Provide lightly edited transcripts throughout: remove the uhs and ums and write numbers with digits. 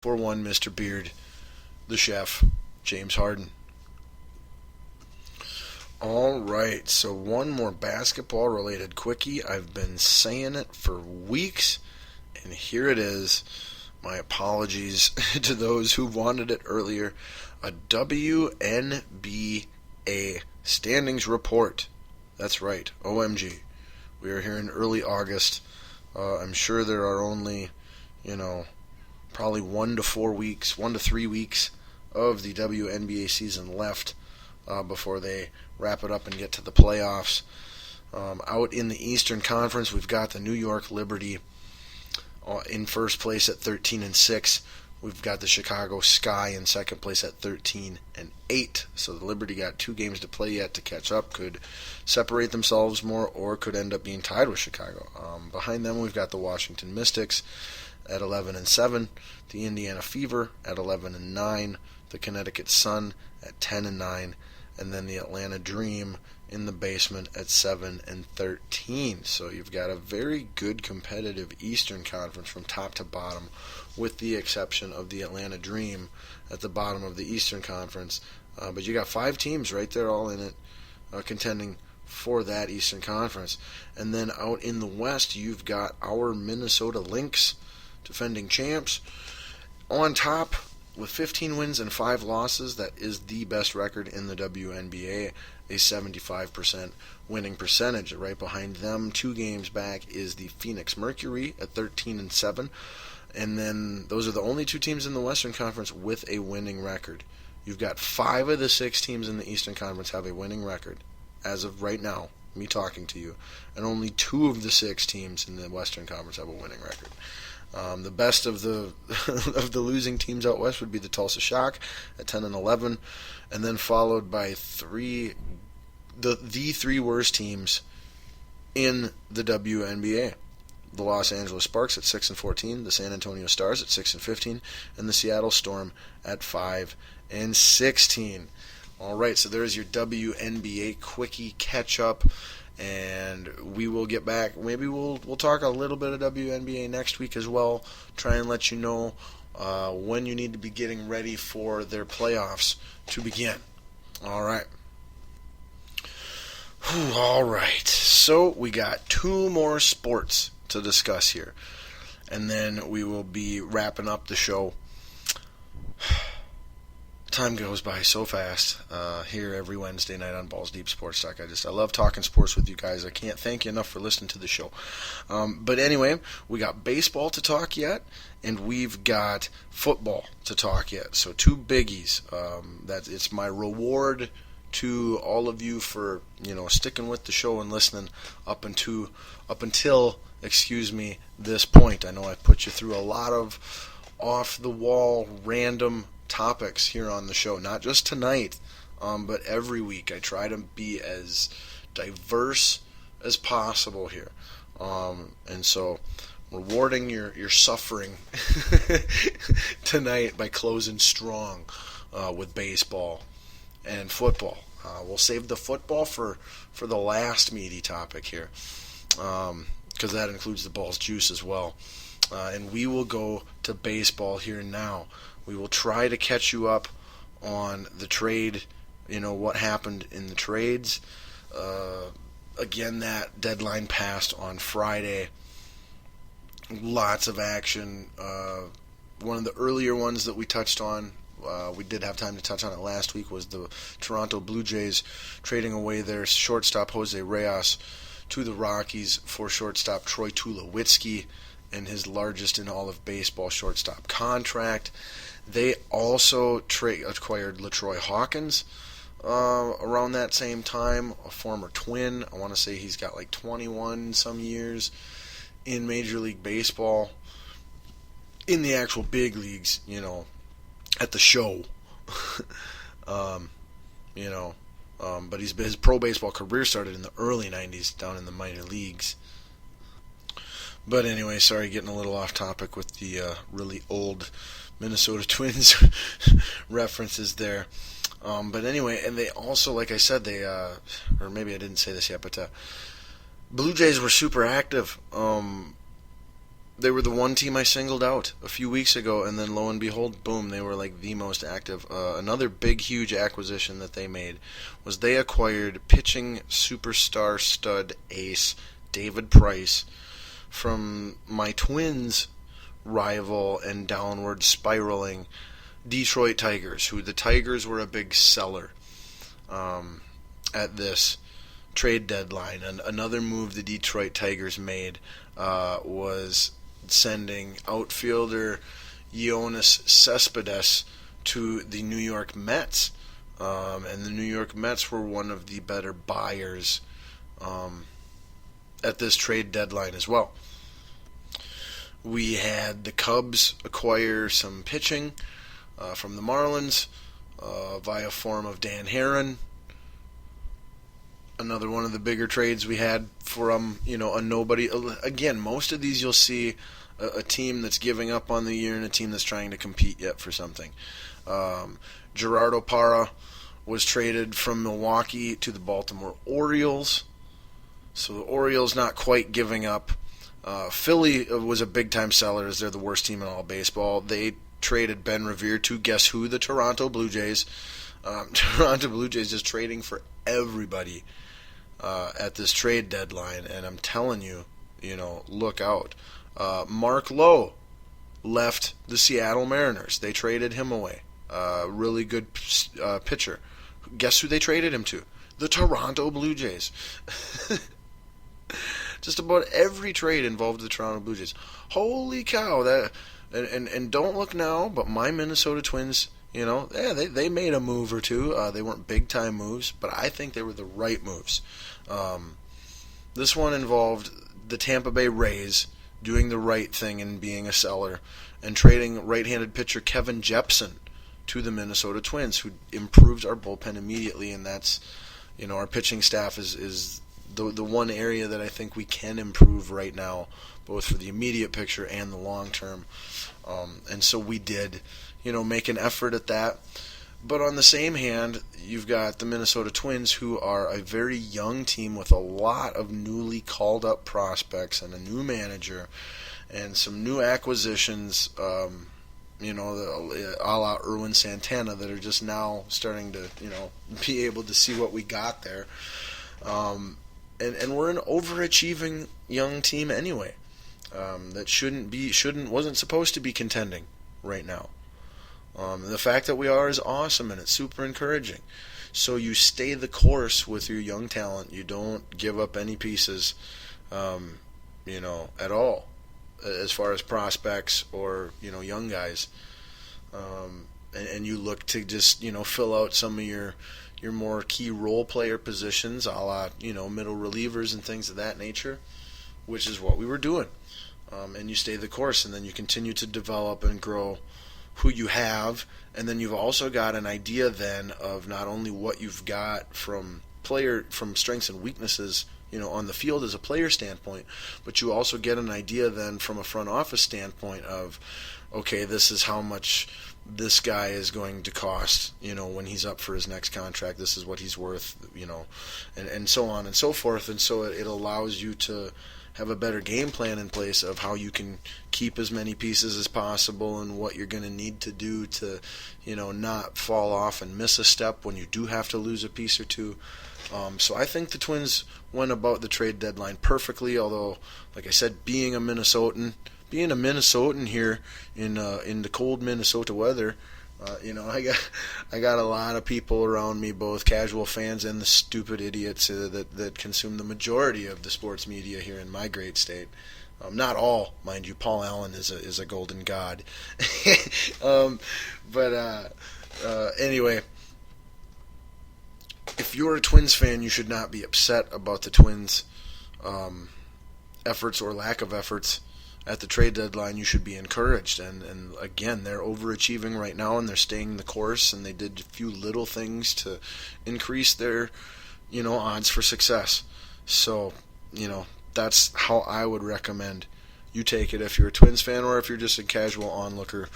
For one, Mr. Beard, the chef, James Harden. All right, so one more basketball related quickie. I've been saying it for weeks, and here it is. My apologies to those who wanted it earlier. A WNBA standings report. That's right, OMG. We are here in early August. I'm sure there are only, you know, probably 1 to 4 weeks, 1 to 3 weeks of the WNBA season left before they wrap it up and get to the playoffs. Out in the Eastern Conference, we've got the New York Liberty in first place at 13-6. We've got the Chicago Sky in second place at 13-8. So the Liberty got 2 games to play yet to catch up. Could separate themselves more, or could end up being tied with Chicago. Behind them, we've got the Washington Mystics at 11-7, the Indiana Fever at 11-9, the Connecticut Sun at 10-9, and then the Atlanta Dream in the basement at 7-13. So you've got a very good competitive Eastern Conference from top to bottom, with the exception of the Atlanta Dream at the bottom of the Eastern Conference. But you got 5 teams right there, all in it, contending for that Eastern Conference. And then out in the West, you've got our Minnesota Lynx, defending champs, on top with 15 wins and 5 losses. That is the best record in the WNBA, a 75% winning percentage. Right behind them, 2 games back, is the Phoenix Mercury at 13-7. And then those are the only 2 teams in the Western Conference with a winning record. You've got 5 of the 6 teams in the Eastern Conference have a winning record as of right now, me talking to you, and only 2 of the 6 teams in the Western Conference have a winning record. The best of the of the losing teams out west would be the Tulsa Shock at 10-11, and then followed by the 3 worst teams in the WNBA. The Los Angeles Sparks at 6-14, the San Antonio Stars at 6-15, and the Seattle Storm at 5-16. All right, so there's your WNBA quickie catch up. And we will get back. Maybe we'll talk a little bit of WNBA next week as well. Try and let you know when you need to be getting ready for their playoffs to begin. All right. All right. So we got 2 more sports to discuss here, and then we will be wrapping up the show. Time goes by so fast here every Wednesday night on Balls Deep Sports Talk. I love talking sports with you guys. I can't thank you enough for listening to the show. But anyway, we got baseball to talk yet, and we've got football to talk yet. So 2 biggies. It's my reward to all of you for sticking with the show and listening up until this point. I know I put you through a lot of off the wall random topics here on the show, not just tonight, but every week. I try to be as diverse as possible here, and so rewarding your suffering tonight by closing strong with baseball and football. We'll save the football for the last meaty topic here, because that includes the Balls Juice as well, and we will go to baseball here now. We will try to catch you up on the trade, what happened in the trades. Again, that deadline passed on Friday. Lots of action. One of the earlier ones that we touched on, we did have time to touch on it last week, was the Toronto Blue Jays trading away their shortstop Jose Reyes to the Rockies for shortstop Troy Tulowitzki in his largest in all of baseball shortstop contract. They also acquired LaTroy Hawkins around that same time, a former Twin. I want to say he's got like 21 some years in Major League Baseball. In the actual big leagues, at the show. But his pro baseball career started in the early 90s down in the minor leagues. But anyway, sorry, getting a little off topic with the really old Minnesota Twins references there. But anyway, and they also, like I said, or maybe I didn't say this yet, but Blue Jays were super active They were the one team I singled out a few weeks ago, and then lo and behold, boom, they were like the most active. Another big, huge acquisition that they made was they acquired pitching superstar stud ace David Price from my Twins rival and downward spiraling Detroit Tigers, who the Tigers were a big seller at this trade deadline. And another move the Detroit Tigers made was sending outfielder Yoenis Cespedes to the New York Mets. And the New York Mets were one of the better buyers at this trade deadline as well. We had the Cubs acquire some pitching from the Marlins via form of Dan Herron. Another one of the bigger trades we had from, a nobody. Again, most of these you'll see a team that's giving up on the year and a team that's trying to compete yet for something. Gerardo Parra was traded from Milwaukee to the Baltimore Orioles. So the Orioles not quite giving up. Philly was a big-time seller, as they're the worst team in all baseball. They traded Ben Revere to, guess who? The Toronto Blue Jays. Toronto Blue Jays just trading for everybody at this trade deadline, and I'm telling you, look out. Mark Lowe left the Seattle Mariners. They traded him away. Really good pitcher. Guess who they traded him to? The Toronto Blue Jays. Just about every trade involved the Toronto Blue Jays. Holy cow! And don't look now, but my Minnesota Twins, they made a move or two. They weren't big-time moves, but I think they were the right moves. This one involved the Tampa Bay Rays doing the right thing and being a seller and trading right-handed pitcher Kevin Jepsen to the Minnesota Twins, who improved our bullpen immediately, and that's, our pitching staff is the one area that I think we can improve right now, both for the immediate picture and the long term. And so we did, make an effort at that. But on the same hand, you've got the Minnesota Twins, who are a very young team with a lot of newly called up prospects and a new manager and some new acquisitions, a la Erwin Santana, that are just now starting to, be able to see what we got there. And we're an overachieving young team anyway, that wasn't supposed to be contending right now. The fact that we are is awesome, and it's super encouraging. So you stay the course with your young talent. You don't give up any pieces, at all, as far as prospects or, young guys. And you look to just, fill out some of your more key role player positions, a la, middle relievers and things of that nature, which is what we were doing. And you stay the course, and then you continue to develop and grow who you have, and then you've also got an idea then of not only what you've got from strengths and weaknesses, on the field as a player standpoint, but you also get an idea then from a front office standpoint of, okay, this is how much this guy is going to cost, when he's up for his next contract. This is what he's worth, and so on and so forth. And so it allows you to have a better game plan in place of how you can keep as many pieces as possible and what you're going to need to do to, not fall off and miss a step when you do have to lose a piece or two. So I think the Twins went about the trade deadline perfectly, although, like I said, being a Minnesotan here in the cold Minnesota weather, I got a lot of people around me, both casual fans and the stupid idiots that consume the majority of the sports media here in my great state. Not all, mind you. Paul Allen is a golden god. Anyway, if you're a Twins fan, you should not be upset about the Twins' efforts or lack of efforts at the trade deadline. You should be encouraged, and again, they're overachieving right now, and they're staying the course, and they did a few little things to increase their odds for success. So that's how I would recommend you take it if you're a Twins fan, or if you're just a casual onlooker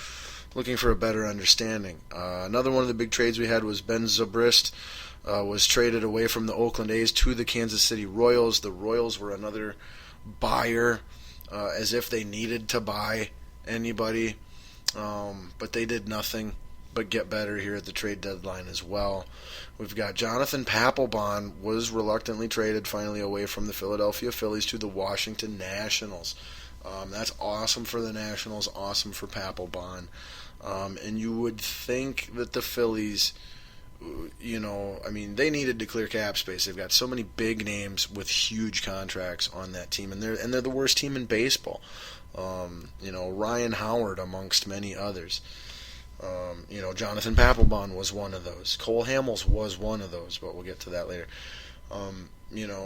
looking for a better understanding. Another one of the big trades we had was Ben Zobrist was traded away from the Oakland A's to the Kansas City Royals. The Royals were another buyer as if they needed to buy anybody, but they did nothing but get better here at the trade deadline as well. We've got Jonathan Papelbon was reluctantly traded finally away from the Philadelphia Phillies to the Washington Nationals. That's awesome for the Nationals, awesome for Papelbon. And you would think that the Phillies, they needed to clear cap space. They've got so many big names with huge contracts on that team, and they're the worst team in baseball. Ryan Howard amongst many others. Jonathan Papelbon was one of those. Cole Hamels was one of those, but we'll get to that later.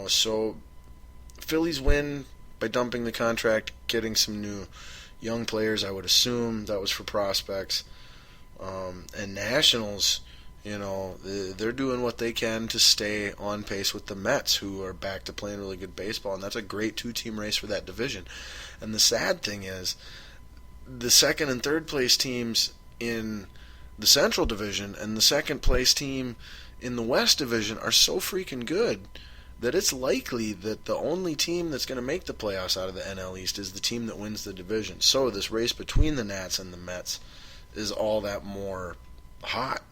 So Phillies win by dumping the contract, getting some new young players. I would assume that was for prospects. And Nationals, they're doing what they can to stay on pace with the Mets, who are back to playing really good baseball, and that's a great two-team race for that division. And the sad thing is, the second and third place teams in the Central Division and the second place team in the West Division are so freaking good that it's likely that the only team that's going to make the playoffs out of the NL East is the team that wins the division. So this race between the Nats and the Mets is all that more hot,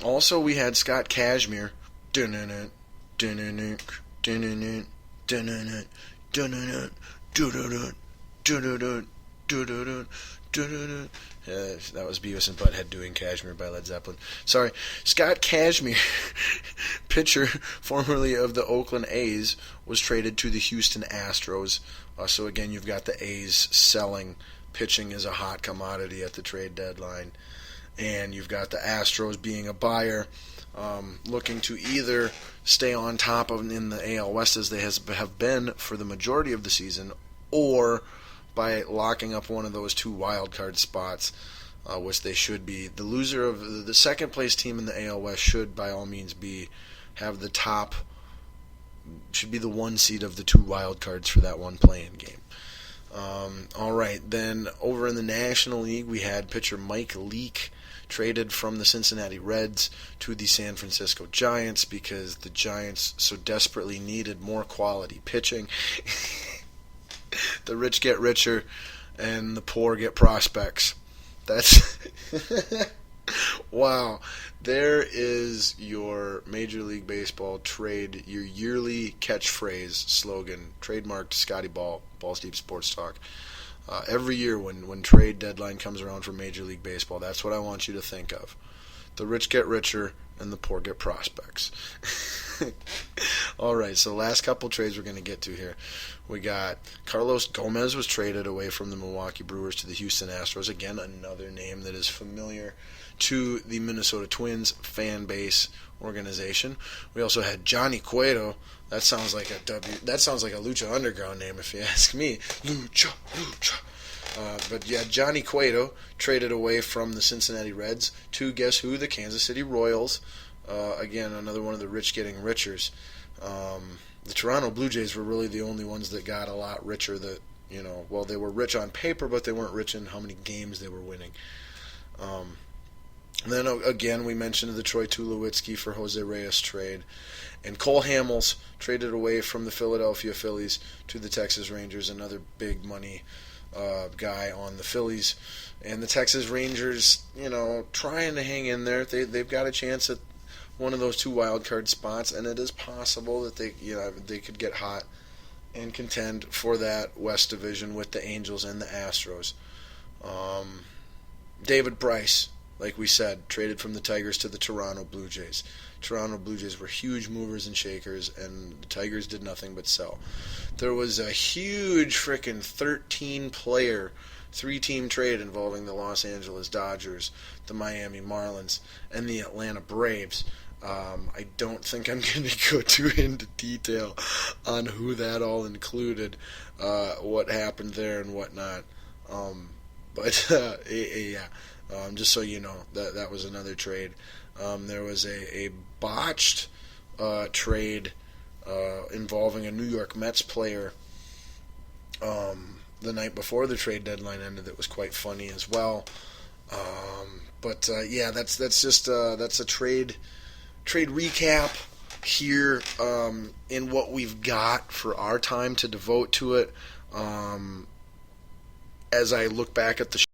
Also, we had Scott Kazmir. That was Beavis and Butthead doing Kashmir by Led Zeppelin. Sorry. Scott Kazmir, pitcher formerly of the Oakland A's, was traded to the Houston Astros. So again, you've got the A's selling pitching as a hot commodity at the trade deadline. And you've got the Astros being a buyer, looking to either stay on top of in the AL West as they have been for the majority of the season, or by locking up one of those two wild card spots, which they should be. The loser of the second place team in the AL West should, by all means, have the top. Should be the one seed of the two wild cards for that one play-in game. All right, then over in the National League, we had pitcher Mike Leake traded from the Cincinnati Reds to the San Francisco Giants because the Giants so desperately needed more quality pitching. The rich get richer, and the poor get prospects. That's wow. There is your Major League Baseball trade, your yearly catchphrase slogan, trademarked Scotty Ball, Balls Deep Sports Talk. Every year when trade deadline comes around for Major League Baseball, that's what I want you to think of. The rich get richer, and the poor get prospects. All right, so last couple trades we're going to get to here. We got Carlos Gomez was traded away from the Milwaukee Brewers to the Houston Astros. Again, another name that is familiar to the Minnesota Twins fan base organization. We also had Johnny Cueto. That sounds like a Lucha Underground name, if you ask me. Lucha. But yeah, Johnny Cueto traded away from the Cincinnati Reds to, guess who? The Kansas City Royals. Again, another one of the rich getting richers. The Toronto Blue Jays were really the only ones that got a lot richer. That they were rich on paper, but they weren't rich in how many games they were winning. Then again, we mentioned the Troy Tulowitzki for Jose Reyes trade. And Cole Hamels traded away from the Philadelphia Phillies to the Texas Rangers, another big money guy on the Phillies. And the Texas Rangers, trying to hang in there. They've got a chance at one of those two wild card spots, and it is possible that they could get hot and contend for that West Division with the Angels and the Astros. David Price, like we said, traded from the Tigers to the Toronto Blue Jays. Toronto Blue Jays were huge movers and shakers, and the Tigers did nothing but sell. There was a huge frickin' 13-player, 3-team trade involving the Los Angeles Dodgers, the Miami Marlins, and the Atlanta Braves. I don't think I'm going to go too into detail on who that all included, what happened there and whatnot. Just so you know, that was another trade. There was a botched trade involving a New York Mets player the night before the trade deadline ended that was quite funny as well. That's a trade recap. here in what we've got for our time to devote to it. As I look back at the